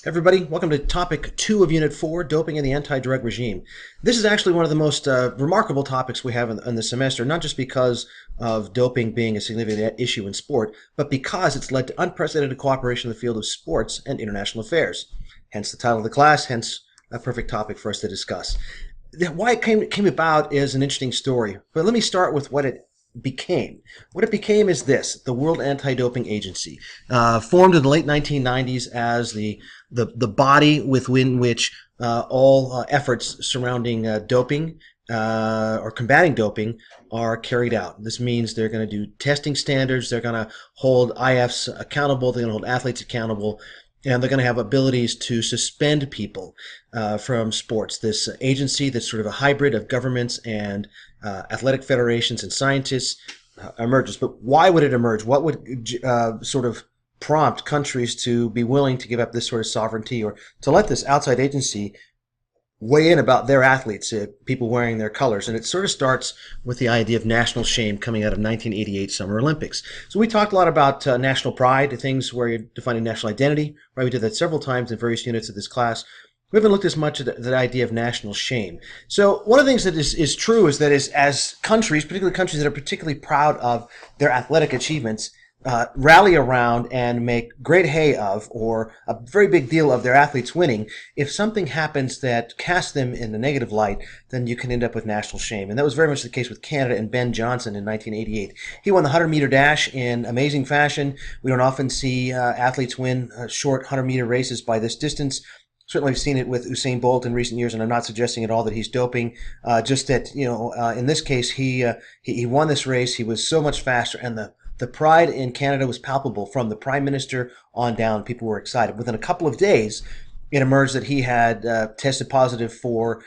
Everybody, welcome to topic 2 of Unit 4, Doping and the Anti-Drug Regime. This is actually one of the most remarkable topics we have in the semester, not just because of doping being a significant issue in sport, but because it's led to unprecedented cooperation in the field of sports and international affairs. Hence the title of the class, hence a perfect topic for us to discuss. Why it came about is an interesting story, but let me start with what it became. What it became is this: the World Anti-Doping Agency, formed in the late 1990s as the body within which all efforts surrounding doping or combating doping are carried out. This means they're going to do testing standards, they're going to hold IFs accountable, they're going to hold athletes accountable, and they're going to have abilities to suspend people from sports. This agency that's sort of a hybrid of governments and athletic federations and scientists emerges. But why would it emerge? What would sort of prompt countries to be willing to give up this sort of sovereignty or to let this outside agency weigh in about their athletes, people wearing their colors? And it sort of starts with the idea of national shame coming out of 1988 Summer Olympics. So we talked a lot about national pride, things where you're defining national identity, right? We did that several times in various units of this class. We haven't looked as much at the idea of national shame. So one of the things that is true is that as countries, particularly countries that are particularly proud of their athletic achievements, rally around and make great hay of, or a very big deal of, their athletes winning, if something happens that casts them in the negative light, then you can end up with national shame. And that was very much the case with Canada and Ben Johnson in 1988. He won the 100-meter dash in amazing fashion. We don't often see athletes win short 100-meter races by this distance. Certainly, we've seen it with Usain Bolt in recent years, and I'm not suggesting at all that he's doping. Just that, in this case, he won this race. He was so much faster, and the pride in Canada was palpable from the Prime Minister on down. People were excited. Within a couple of days, it emerged that he had tested positive for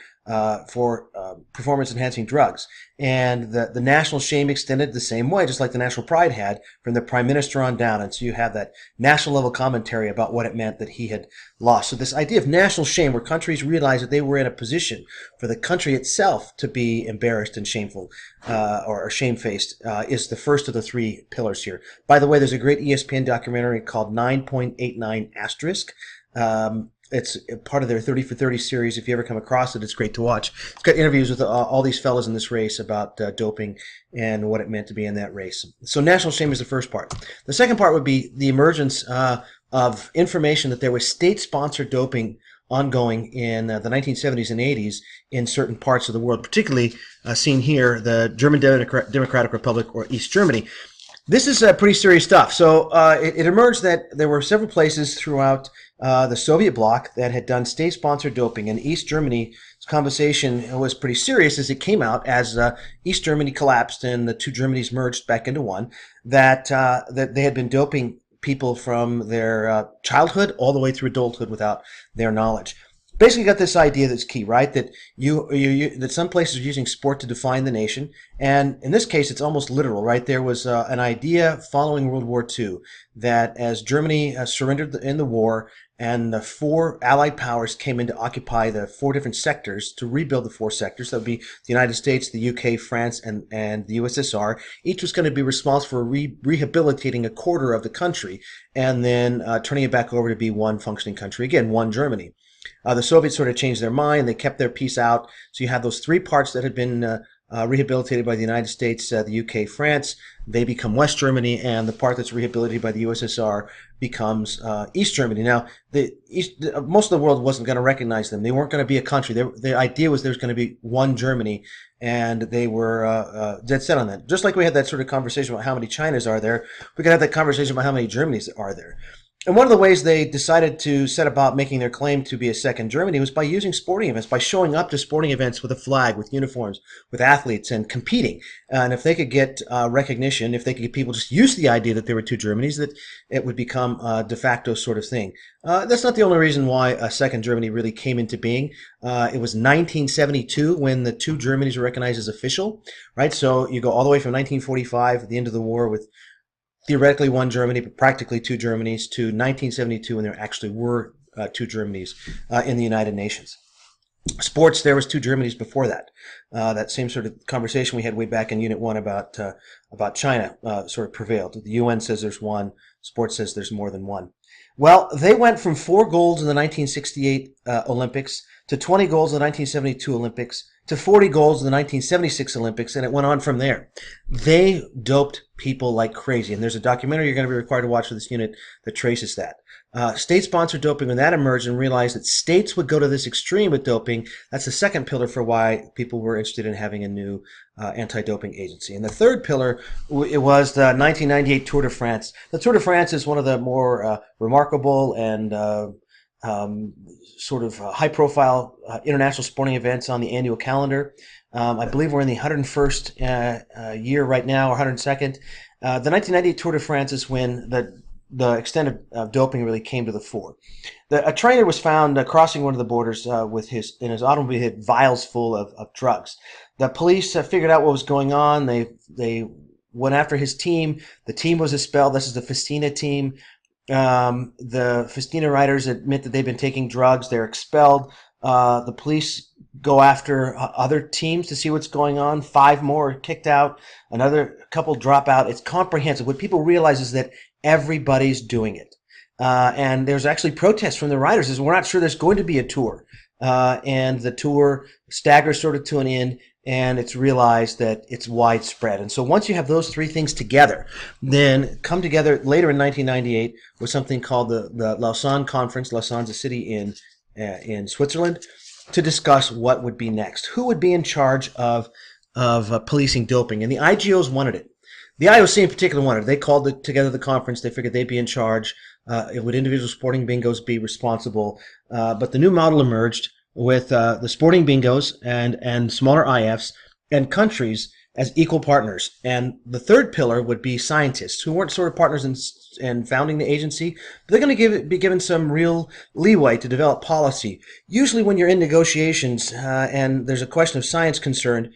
performance-enhancing drugs. And the national shame extended the same way, just like the national pride had, from the Prime Minister on down. And so you have that national-level commentary about what it meant that he had lost. So this idea of national shame, where countries realized that they were in a position for the country itself to be embarrassed and shameful or shamefaced, is the first of the three pillars here. By the way, there's a great ESPN documentary called 9.89 Asterisk. It's part of their 30 for 30 series. If you ever come across it, it's great to watch. It's got interviews with all these fellas in this race about doping and what it meant to be in that race. So national shame is the first part. The second part would be the emergence of information that there was state-sponsored doping ongoing in the 1970s and 80s in certain parts of the world, particularly seen here, the German Democratic Republic, or East Germany. This is pretty serious stuff. So it emerged that there were several places throughout the Soviet bloc that had done state-sponsored doping, and East Germany's conversation was pretty serious as it came out, as East Germany collapsed and the two Germanys merged back into one, that they had been doping people from their childhood all the way through adulthood without their knowledge. Basically got this idea that's key, right? That that some places are using sport to define the nation, and in this case, it's almost literal, right? There was an idea following World War II that as Germany surrendered in the war, and the four Allied powers came in to occupy the four different sectors to rebuild the four sectors. That would be the United States, the UK, France, and the USSR. Each was going to be responsible for rehabilitating a quarter of the country, and then turning it back over to be one functioning country again, one Germany. The Soviets sort of changed their mind. They kept their piece out. So you had those three parts that had been rehabilitated by the United States, the UK, France. They become West Germany, and the part that's rehabilitated by the USSR becomes East Germany. Now, most of the world wasn't going to recognize them. They weren't going to be a country. The idea was there was going to be one Germany, and they were dead set on that. Just like we had that sort of conversation about how many Chinas are there, we could have that conversation about how many Germanys are there. And one of the ways they decided to set about making their claim to be a second Germany was by using sporting events, by showing up to sporting events with a flag, with uniforms, with athletes, and competing. And if they could get recognition, if they could get people just use the idea that there were two Germanys, that it would become a de facto sort of thing. That's not the only reason why a second Germany really came into being. It was 1972 when the two Germanys were recognized as official, right? So you go all the way from 1945, the end of the war, with theoretically one Germany, but practically two Germanys, to 1972 when there actually were two Germanys in the United Nations. Sports, there was two Germanys before that. That same sort of conversation we had way back in Unit 1 about China sort of prevailed. The UN says there's one. Sports says there's more than one. Well, they went from 4 golds in the 1968 Olympics to 20 golds in the 1972 Olympics to 40 golds in the 1976 Olympics, and it went on from there. They doped people like crazy, and there's a documentary you're going to be required to watch for this unit that traces that. State-sponsored doping, when that emerged and realized that states would go to this extreme with doping, that's the second pillar for why people were interested in having a new anti-doping agency. And the third pillar, it was the 1998 Tour de France. The Tour de France is one of the more remarkable and sort of high-profile international sporting events on the annual calendar. I believe we're in the 101st year right now, or 102nd. The 1998 Tour de France is when the extent of doping really came to the fore. A trainer was found crossing one of the borders in his automobile, had vials full of drugs. The police figured out what was going on. They went after his team. The team was expelled. This is the Festina team. The Festina riders admit that they've been taking drugs. They're expelled. The police go after other teams to see what's going on. 5 more are kicked out. Another couple drop out. It's comprehensive. What people realize is that everybody's doing it. And there's actually protests from the riders. Is we're not sure there's going to be a tour. And the tour staggers sort of to an end, and it's realized that it's widespread. And so once you have those 3 things together, then come together later in 1998 with something called the Lausanne Conference. Lausanne's a city in Switzerland, to discuss what would be next. Who would be in charge of policing doping? And the IGOs wanted it. The IOC in particular wanted it. They called together the conference. They figured they'd be in charge. Would individual sporting bingos be responsible? But the new model emerged with the sporting bingos and smaller IFs and countries as equal partners. And the third pillar would be scientists, who weren't sort of partners in founding the agency, but they're going to be given some real leeway to develop policy. Usually when you're in negotiations and there's a question of science concerned,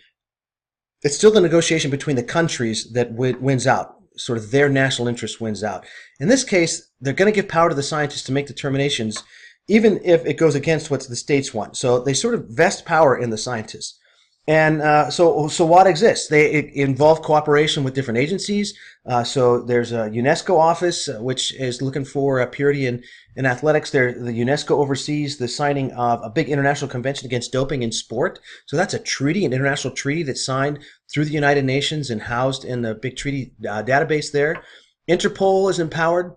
it's still the negotiation between the countries that wins out. Sort of their national interest wins out. In this case, they're going to give power to the scientists to make determinations, even if it goes against what the states want. So they sort of vest power in the scientists. And so what exists? They involve cooperation with different agencies. So there's a UNESCO office, which is looking for purity in athletics. The UNESCO oversees the signing of a big international convention against doping in sport. So that's a treaty, an international treaty that's signed through the United Nations and housed in the big treaty database there. Interpol is empowered.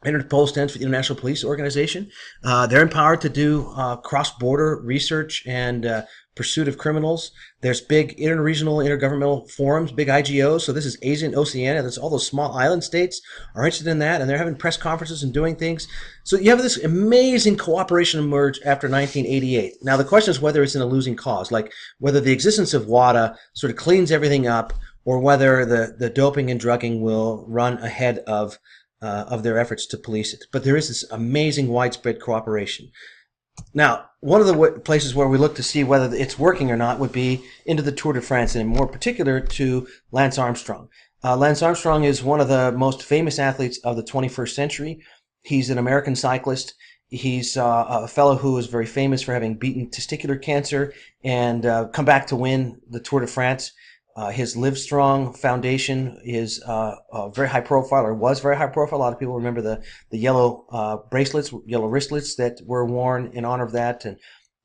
Interpol stands for the International Police Organization. They're empowered to do cross-border research and pursuit of criminals. There's big interregional, intergovernmental forums, big IGOs. So this is Asia and Oceania. That's all those small island states are interested in that, and they're having press conferences and doing things. So you have this amazing cooperation emerge after 1988. Now the question is whether it's in a losing cause, like whether the existence of WADA sort of cleans everything up, or whether the doping and drugging will run ahead of their efforts to police it. But there is this amazing widespread cooperation. Now, one of the places where we look to see whether it's working or not would be into the Tour de France, and in more particular to Lance Armstrong. Lance Armstrong is one of the most famous athletes of the 21st century. He's an American cyclist. He's a fellow who is very famous for having beaten testicular cancer and come back to win the Tour de France. His Livestrong Foundation is very high profile, or was very high profile. A lot of people remember the yellow bracelets, yellow wristlets that were worn in honor of that, and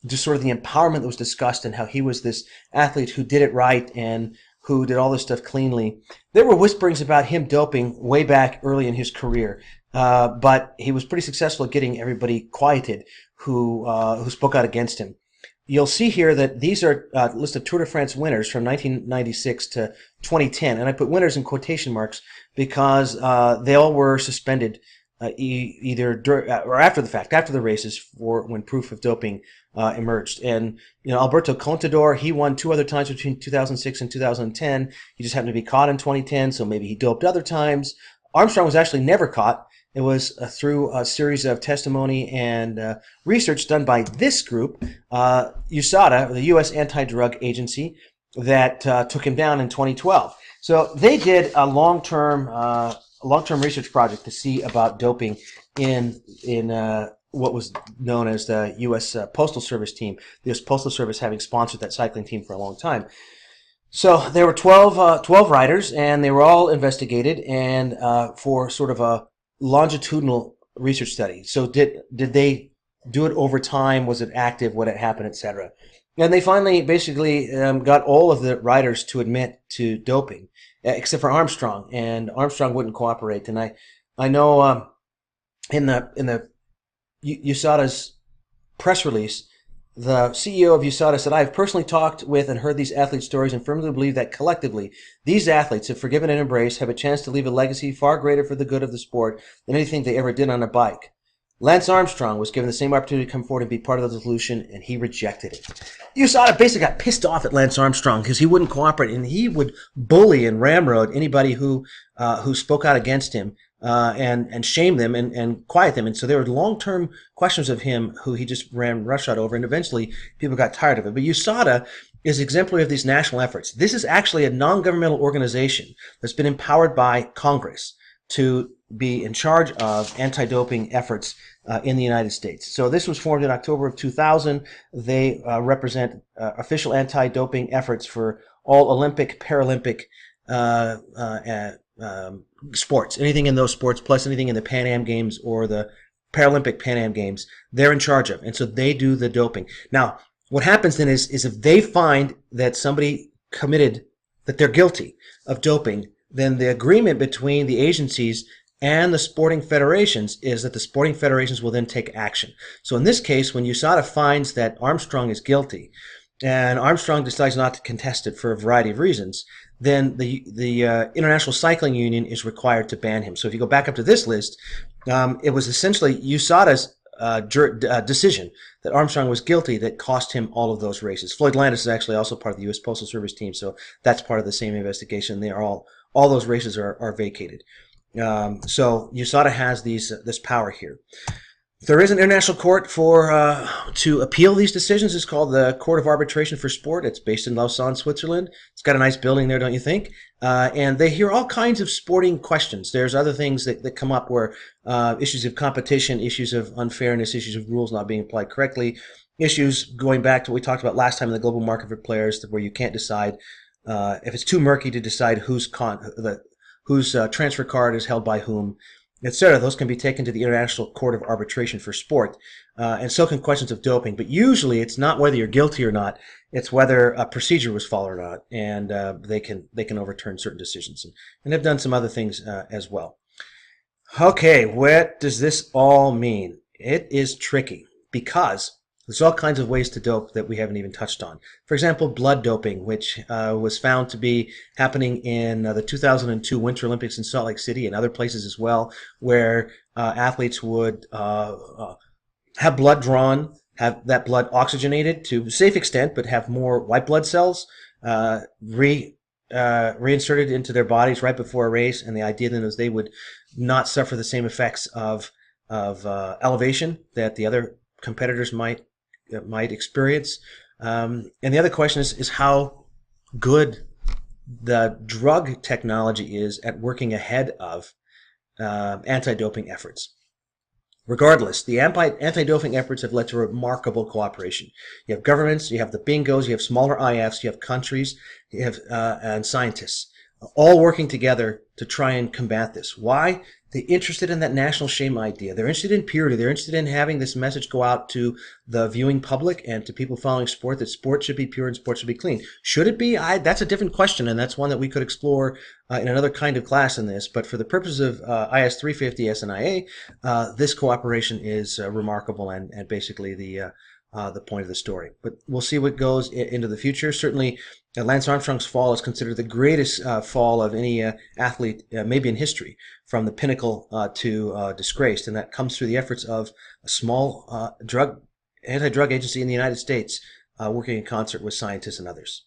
just sort of the empowerment that was discussed, and how he was this athlete who did it right and who did all this stuff cleanly. There were whisperings about him doping way back early in his career, but he was pretty successful at getting everybody quieted who spoke out against him. You'll see here that these are a list of Tour de France winners from 1996 to 2010. And I put winners in quotation marks because they all were suspended either or after the fact, after the races, for when proof of doping emerged. And Alberto Contador, he won 2 other times between 2006 and 2010. He just happened to be caught in 2010, so maybe he doped other times. Armstrong was actually never caught. It was through a series of testimony and research done by this group, USADA, the U.S. Anti-Drug Agency, that took him down in 2012. So they did a long-term research project to see about doping in what was known as the U.S. Postal Service team. The U.S. Postal Service having sponsored that cycling team for a long time. So there were 12 riders, and they were all investigated, and for sort of a longitudinal research study. So did they do it over time? Was it active? What had happened, etc. And they finally basically got all of the riders to admit to doping, except for Armstrong, and Armstrong wouldn't cooperate. And I know in the USADA's press release, the CEO of USADA said, "I have personally talked with and heard these athletes' stories and firmly believe that collectively, these athletes, if forgiven and embraced, have a chance to leave a legacy far greater for the good of the sport than anything they ever did on a bike." Lance Armstrong was given the same opportunity to come forward and be part of the solution, and he rejected it. USADA basically got pissed off at Lance Armstrong because he wouldn't cooperate, and he would bully and ramrod anybody who spoke out against him. And shame them and quiet them. And so there were long-term questions of him who he just ran roughshod over, and eventually people got tired of it. But USADA is exemplary of these national efforts. This is actually a non-governmental organization that's been empowered by Congress to be in charge of anti-doping efforts in the United States. So this was formed in October of 2000. They represent official anti-doping efforts for all Olympic, Paralympic sports, anything in those sports, plus anything in the Pan Am Games or the Paralympic Pan Am Games, they're in charge of. And so they do the doping. Now, what happens then is if they find that somebody committed, that they're guilty of doping, then the agreement between the agencies and the sporting federations is that the sporting federations will then take action. So in this case, when USADA finds that Armstrong is guilty, and Armstrong decides not to contest it for a variety of reasons, then the International Cycling Union is required to ban him. So if you go back up to this list, it was essentially USADA's decision that Armstrong was guilty that cost him all of those races. Floyd Landis is actually also part of the U.S. Postal Service team, so that's part of the same investigation. They are all those races are vacated. So USADA has this power here. There is an international court to appeal these decisions. It's called the Court of Arbitration for Sport. It's based in Lausanne, Switzerland. It's got a nice building there, don't you think? And they hear all kinds of sporting questions. There's other things that come up where issues of competition, issues of unfairness, issues of rules not being applied correctly, issues going back to what we talked about last time in the global market for players, where you can't decide if it's too murky to decide whose transfer card is held by whom, etc. Those can be taken to the International Court of Arbitration for Sport, and so can questions of doping. But usually it's not whether you're guilty or not, it's whether a procedure was followed or not, and they can overturn certain decisions, and they've done some other things as well. Okay, what does this all mean? It is tricky because there's all kinds of ways to dope that we haven't even touched on. For example, blood doping, which was found to be happening in the 2002 Winter Olympics in Salt Lake City and other places as well, where athletes would have blood drawn, have that blood oxygenated to a safe extent, but have more white blood cells reinserted into their bodies right before a race. And the idea then is they would not suffer the same effects of elevation that the other competitors might experience. And the other question is how good the drug technology is at working ahead of anti-doping efforts. Regardless, the anti-doping efforts have led to remarkable cooperation. You have governments, you have the bingos, you have smaller IFs, you have countries, you have and scientists, all working together to try and combat this. Why? They're interested in that national shame idea. They're interested in purity. They're interested in having this message go out to the viewing public and to people following sport, that sport should be pure and sport should be clean. Should it be? That's a different question, and that's one that we could explore in another kind of class in this. But for the purposes of IS 350 SNIA, this cooperation is remarkable and basically the point of the story. But we'll see what goes into the future. Certainly, Lance Armstrong's fall is considered the greatest fall of any athlete, maybe in history, from the pinnacle to disgraced, and that comes through the efforts of a small anti-drug agency in the United States working in concert with scientists and others.